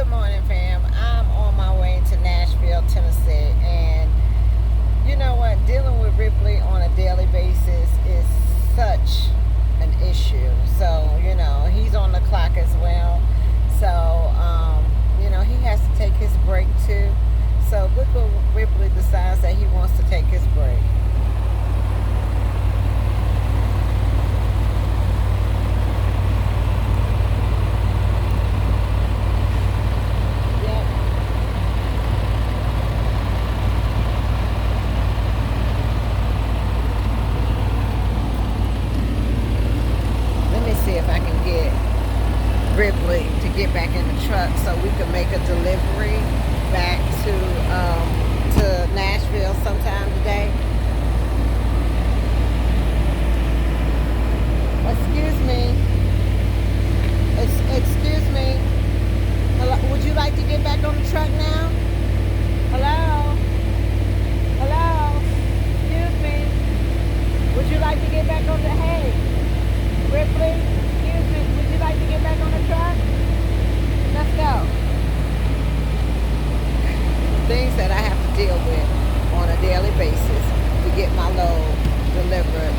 Good morning, fam. I'm on my way to Nashville, Tennessee, and you know what? Dealing with Ripley on a daily basis is such an issue. So, he's on the clock as well. So, he has to take his break too. So, look what Ripley decides that he wants to take his break. See if I can get Ripley to get back in the truck so we can make a delivery back to Nashville sometime today. Excuse me. Excuse me. Hello? Would you like to get back on the truck now? Hello? Hello? Excuse me. Would you like to get back on the Ripley, excuse me, would you like to get back on the truck? Let's go. Things that I have to deal with on a daily basis to get my load delivered